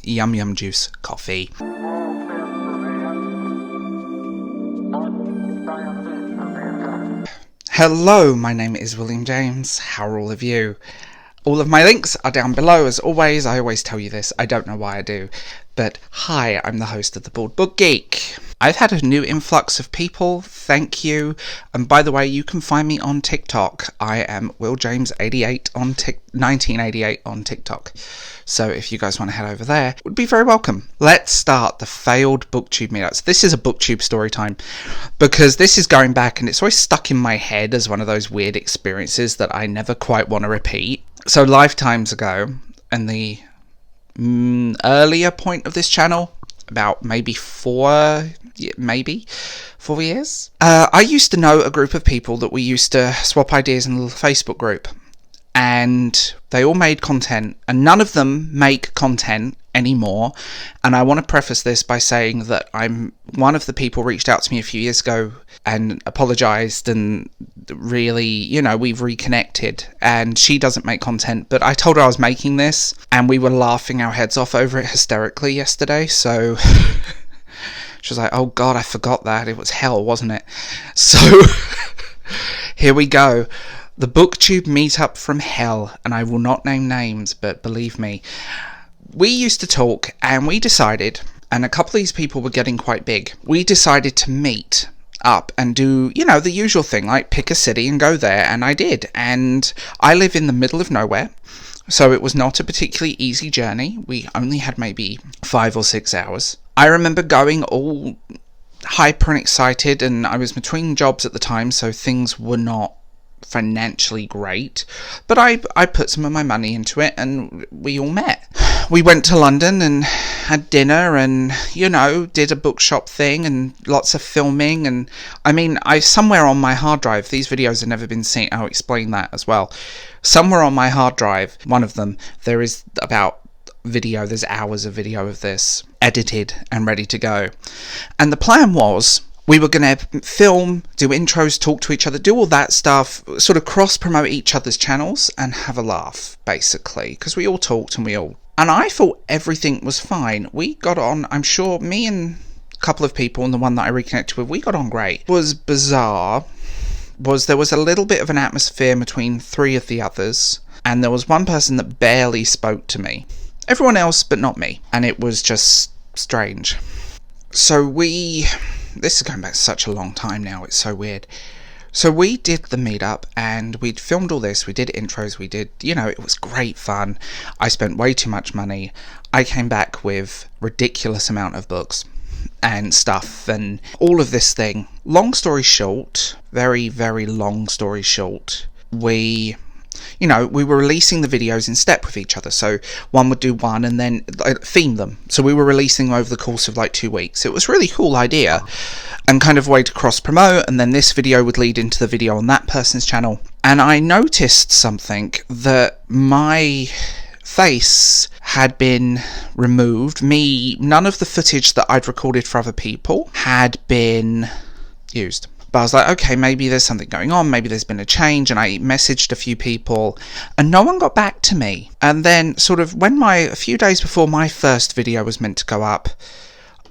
yum yum juice coffee. Hello, my name is William James. How are all of you? All of my links are down below as always. I always tell you this, I don't know why I do. But hi, I'm the host of The Bald Book Geek. I've had a new influx of people, thank you. And by the way, you can find me on TikTok. I am WillJames88 on 1988 on TikTok. So if you guys want to head over there, would be very welcome. Let's start the failed booktube meetups. This is a booktube story time because this is going back and it's always stuck in my head as one of those weird experiences that I never quite want to repeat. So lifetimes ago, and the earlier point of this channel, about maybe 4 years, I used to know a group of people that we used to swap ideas in a little Facebook group, and they all made content, and none of them make content anymore. And I want to preface this by saying that one of the people reached out to me a few years ago and apologized, and really, we've reconnected, and she doesn't make content, but I told her I was making this and we were laughing our heads off over it hysterically yesterday. So she was like, oh god, I forgot that. It was hell, wasn't it? So here we go. The booktube meetup from hell, and I will not name names, but believe me, we used to talk and we decided, and a couple of these people were getting quite big, we decided to meet up and do, the usual thing, like pick a city and go there, and I did. And I live in the middle of nowhere, so it was not a particularly easy journey. We only had maybe 5 or 6 hours. I remember going all hyper and excited, and I was between jobs at the time, so things were not financially great, but I put some of my money into it and we all met. We went to London and had dinner and did a bookshop thing and lots of filming. And I somewhere on my hard drive, these videos have never been seen, I'll explain that as well. Somewhere on my hard drive, one of them, there is there's hours of video of this edited and ready to go. And the plan was, we were going to film, do intros, talk to each other, do all that stuff, sort of cross-promote each other's channels and have a laugh, basically, because we all talked and I thought everything was fine. We got on, I'm sure, me and a couple of people, and the one that I reconnected with, we got on great. What was bizarre was there was a little bit of an atmosphere between 3 of the others, and there was one person that barely spoke to me. Everyone else, but not me. And it was just strange. So this is going back such a long time now, it's so weird. So we did the meetup and we'd filmed all this, we did intros, we did, it was great fun. I spent way too much money. I came back with ridiculous amount of books and stuff and all of this thing. Long story short, very, very long story short, we were releasing the videos in step with each other. So one would do one and then theme them. So we were releasing them over the course of 2 weeks. It was a really cool idea and kind of a way to cross promote. And then this video would lead into the video on that person's channel. And I noticed something, that my face had been removed. None of the footage that I'd recorded for other people had been used. But I was like, okay, maybe there's something going on, maybe there's been a change, and I messaged a few people, and no one got back to me. And then, sort of, a few days before my first video was meant to go up,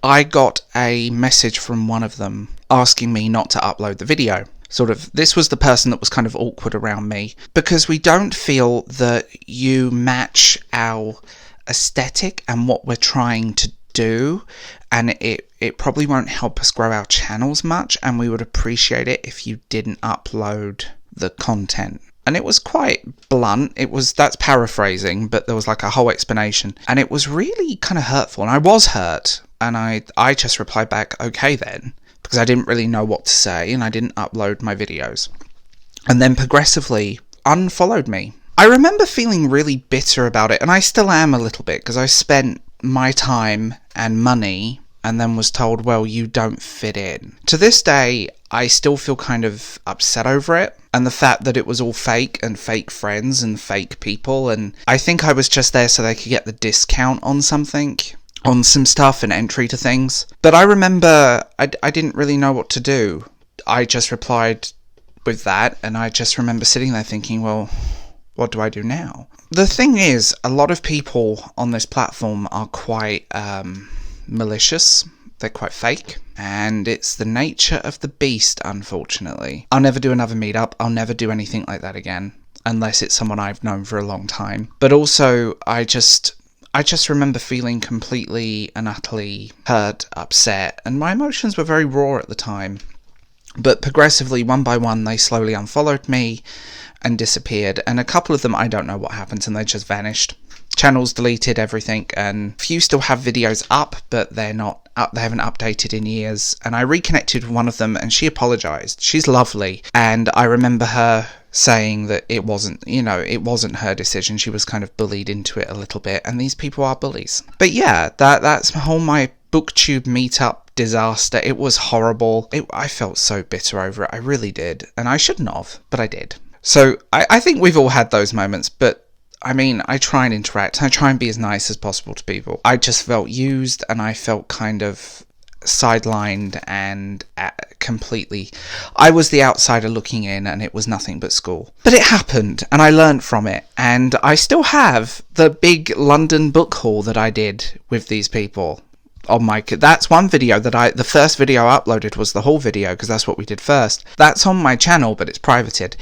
I got a message from one of them asking me not to upload the video. This was the person that was kind of awkward around me, because we don't feel that you match our aesthetic and what we're trying to do, and it probably won't help us grow our channels much, and we would appreciate it if you didn't upload the content. And it was quite blunt. That's paraphrasing, but there was a whole explanation, and it was really kind of hurtful, and I was hurt, and I just replied back, okay then, because I didn't really know what to say, and I didn't upload my videos, and then progressively unfollowed me. I remember feeling really bitter about it, and I still am a little bit, because I spent my time and money and then was told, well, you don't fit in. To this day, I still feel kind of upset over it, and the fact that it was all fake and fake friends and fake people, and I think I was just there so they could get the discount on something, on some stuff and entry to things. But I remember I didn't really know what to do. I just replied with that, and I just remember sitting there thinking, well, what do I do now? The thing is, a lot of people on this platform are quite malicious. They're quite fake, and it's the nature of the beast, unfortunately. I'll never do another meetup. I'll never do anything like that again, unless it's someone I've known for a long time. But also, I just remember feeling completely and utterly hurt, upset, and my emotions were very raw at the time. But progressively, one by one, they slowly unfollowed me and disappeared, and a couple of them, I don't know what happened, and they just vanished. Channels deleted, everything, and a few still have videos up, but they're not up, they haven't updated in years. And I reconnected with one of them, and she apologised. She's lovely, and I remember her saying that it wasn't her decision. She was kind of bullied into it a little bit, and these people are bullies. But yeah, that's my booktube meetup disaster. It was horrible. I felt so bitter over it. I really did, and I shouldn't have, but I did. So I think we've all had those moments, but I mean, I try and interact. I try and be as nice as possible to people. I just felt used, and I felt kind of sidelined and completely. I was the outsider looking in, and it was nothing but school. But it happened, and I learned from it. And I still have the big London book haul that I did with these people. That's one video the first video I uploaded was the whole video, because that's what we did first. That's on my channel, but it's privated.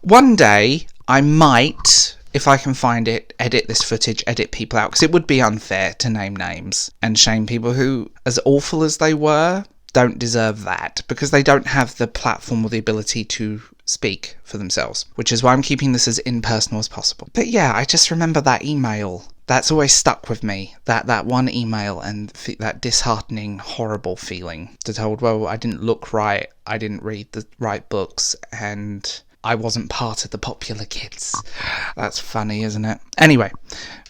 One day, I might, if I can find it, edit this footage, edit people out, because it would be unfair to name names and shame people who, as awful as they were, don't deserve that, because they don't have the platform or the ability to speak for themselves, which is why I'm keeping this as impersonal as possible. But yeah, I just remember that email. That's always stuck with me, that one email, and that disheartening, horrible feeling to told, well, I didn't look right, I didn't read the right books, and I wasn't part of the popular kids. That's funny, isn't it? Anyway,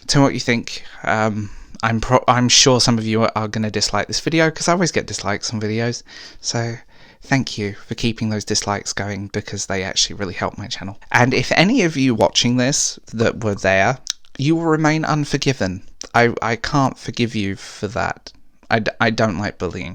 tell me what you think. I'm sure some of you are going to dislike this video, because I always get dislikes on videos. So thank you for keeping those dislikes going, because they actually really help my channel. And if any of you watching this that were there, you will remain unforgiven. I can't forgive you for that. I don't like bullying.